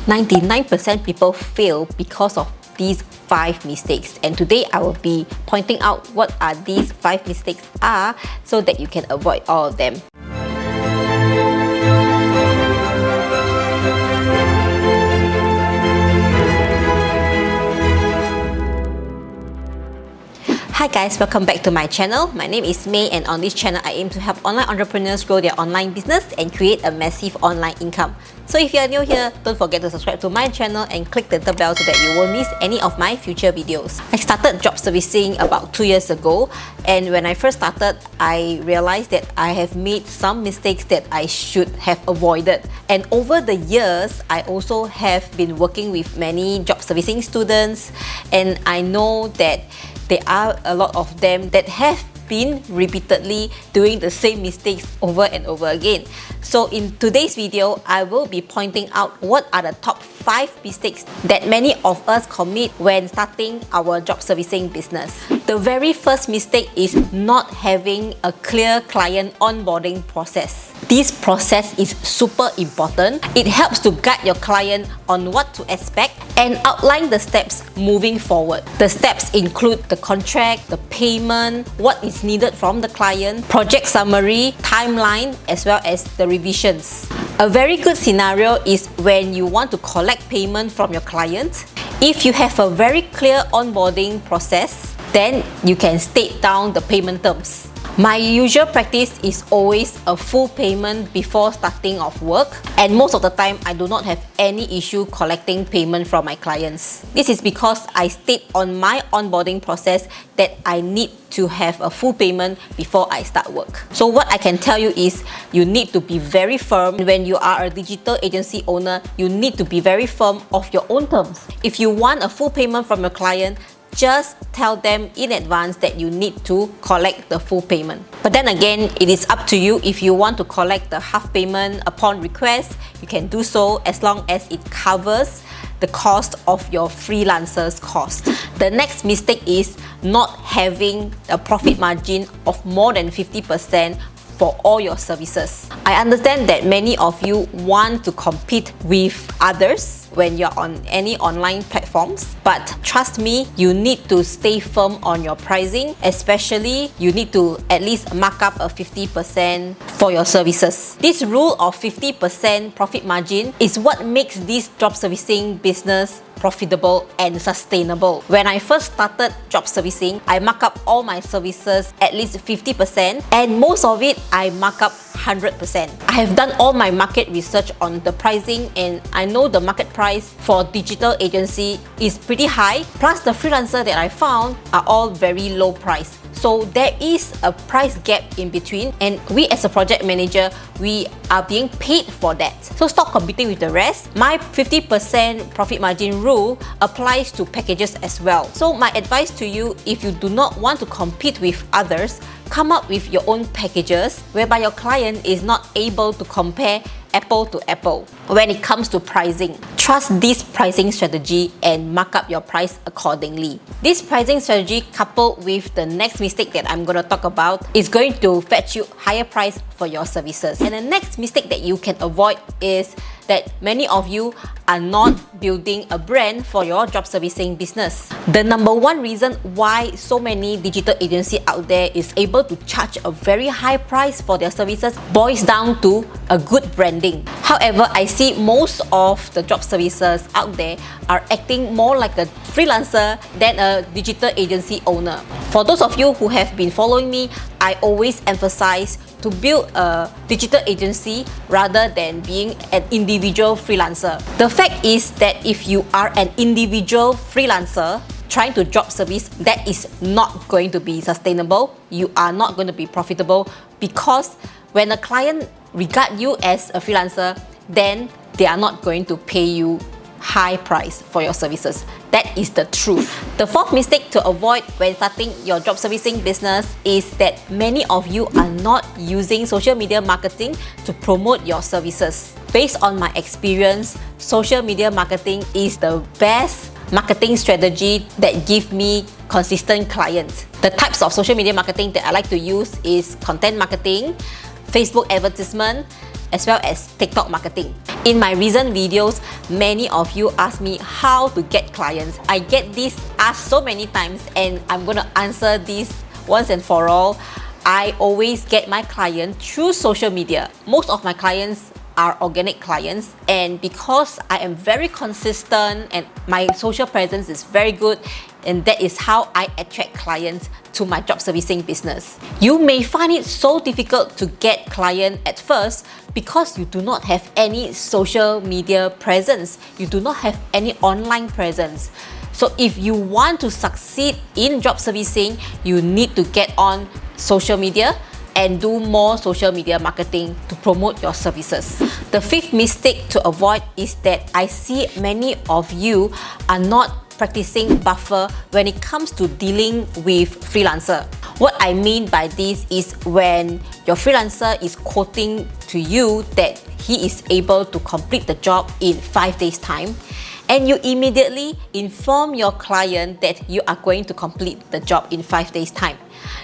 99% people fail because of these 5 mistakes, and today I will be pointing out what are these 5 mistakes are so that you can avoid all of them. Hi guys, welcome back to my channel. My name is May, and on this channel I aim to help online entrepreneurs grow their online business and create a massive online income. So if you are new here, don't forget to subscribe to my channel and click the little bell so that you won't miss any of my future videos. I started job servicing about 2 years ago, and when I first started, I realized that I have made some mistakes that I should have avoided. And over the years, I also have been working with many job servicing students, and I know that there are a lot of them that have been repeatedly doing the same mistakes over and over again. So in today's video, I will be pointing out what are the top 5 mistakes that many of us commit when starting our job servicing business. The very first mistake is not having a clear client onboarding process. This process is super important. It helps to guide your client on what to expect and outline the steps moving forward. The steps include the contract, the payment, what is needed from the client, project summary, timeline, as well as the revisions. A very good scenario is when you want to collect payment from your client. If you have a very clear onboarding process, then you can state down the payment terms. My usual practice is always a full payment before starting off work, and most of the time I do not have any issue collecting payment from my clients. This is because I state on my onboarding process that I need to have a full payment before I start work. So what I can tell you is you need to be very firm. When you are a digital agency owner, you need to be very firm of your own terms. If you want a full payment from your client, just tell them in advance that you need to collect the full payment. But then again, it is up to you. If you want to collect the half payment upon request, you can do so as long as it covers the cost of your freelancer's cost. The next mistake is not having a profit margin of more than 50% for all your services. I understand that many of you want to compete with others when you're on any online platforms, but trust me, you need to stay firm on your pricing. Especially, you need to at least mark up a 50% for your services. This rule of 50% profit margin is what makes this job servicing business profitable and sustainable. When I first started job servicing, I mark up all my services at least 50%, and most of it I mark up 100%. I have done all my market research on the pricing, and I know the market price for digital agency is pretty high, plus the freelancer that I found are all very low price. So there is a price gap in between, and we as a project manager, we are being paid for that. So stop competing with the rest. My 50% profit margin rule applies to packages as well. So my advice to you, if you do not want to compete with others, come up with your own packages whereby your client is not able to compare apple to apple when it comes to pricing. Trust this pricing strategy and mark up your price accordingly. This pricing strategy, coupled with the next mistake that I'm going to talk about, is going to fetch you higher price for your services. And the next mistake that you can avoid is that many of you are not building a brand for your job servicing business. The number one reason why so many digital agencies out there is able to charge a very high price for their services boils down to a good branding. However, I see most of the job services out there are acting more like a freelancer than a digital agency owner. For those of you who have been following me, I always emphasize to build a digital agency rather than being an individual freelancer. The fact is that if you are an individual freelancer trying to job service, that is not going to be sustainable. You are not going to be profitable, because when a client regard you as a freelancer, then they are not going to pay you high price for your services. That is the truth. The fourth mistake to avoid when starting your job servicing business is that many of you are not using social media marketing to promote your services. Based on my experience, social media marketing is the best marketing strategy that give me consistent clients. The types of social media marketing that I like to use is content marketing, Facebook advertisement, as well as TikTok marketing. In my recent videos, many of you asked me how to get clients. I get this asked so many times, and I'm gonna answer this once and for all. I always get my clients through social media. Most of my clients are organic clients, and because I am very consistent and my social presence is very good, and that is how I attract clients to my job servicing business. You may find it so difficult to get clients at first because you do not have any social media presence. You do not have any online presence. So if you want to succeed in job servicing, you need to get on social media and do more social media marketing to promote your services. The fifth mistake to avoid is that I see many of you are not practicing buffer when it comes to dealing with freelancer. What I mean by this is when your freelancer is quoting to you that he is able to complete the job in 5 days time, and you immediately inform your client that you are going to complete the job in 5 days time,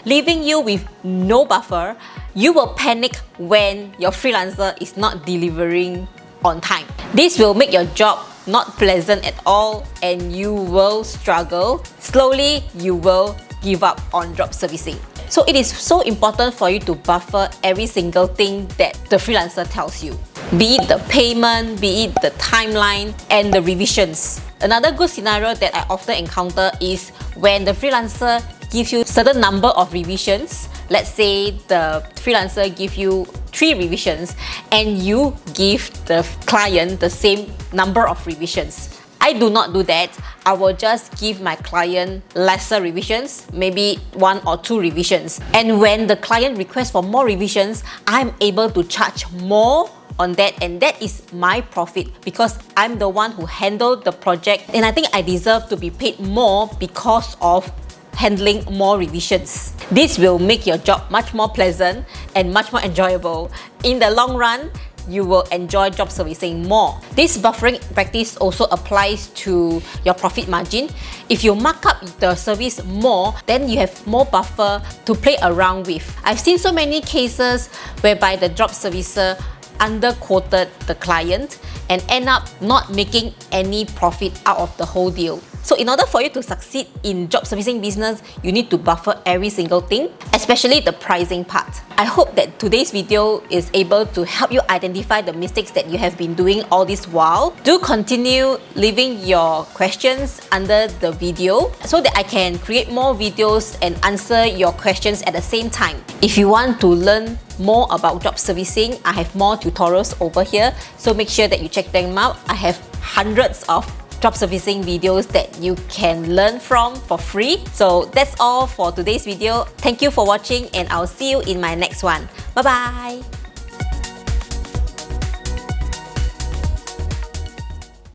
leaving you with no buffer. You will panic when your freelancer is not delivering on time. This will make your job not pleasant at all, and you will struggle. Slowly, you will give up on job servicing. So it is so important for you to buffer every single thing that the freelancer tells you. Be it the payment, be it the timeline, and the revisions. Another good scenario that I often encounter is when the freelancer gives you certain number of revisions. Let's say the freelancer gives you 3 revisions and you give the client the same number of revisions. I do not do that. I will just give my client lesser revisions, maybe 1 or 2 revisions. And when the client requests for more revisions, I'm able to charge more on that, and that is my profit because I'm the one who handled the project, and I think I deserve to be paid more because of handling more revisions. This will make your job much more pleasant and much more enjoyable. In the long run, you will enjoy job servicing more. This buffering practice also applies to your profit margin. If you mark up the service more, then you have more buffer to play around with. I've seen so many cases whereby the job servicer underquoted the client and end up not making any profit out of the whole deal. So in order for you to succeed in job servicing business, you need to buffer every single thing, especially the pricing part. I hope that today's video is able to help you identify the mistakes that you have been doing all this while. Do continue leaving your questions under the video so that I can create more videos and answer your questions at the same time. If you want to learn more about job servicing, I have more tutorials over here, so make sure that you check them out. I have hundreds of job servicing videos that you can learn from for free. So that's all for today's video. Thank you for watching, and I'll see you in my next one. Bye bye.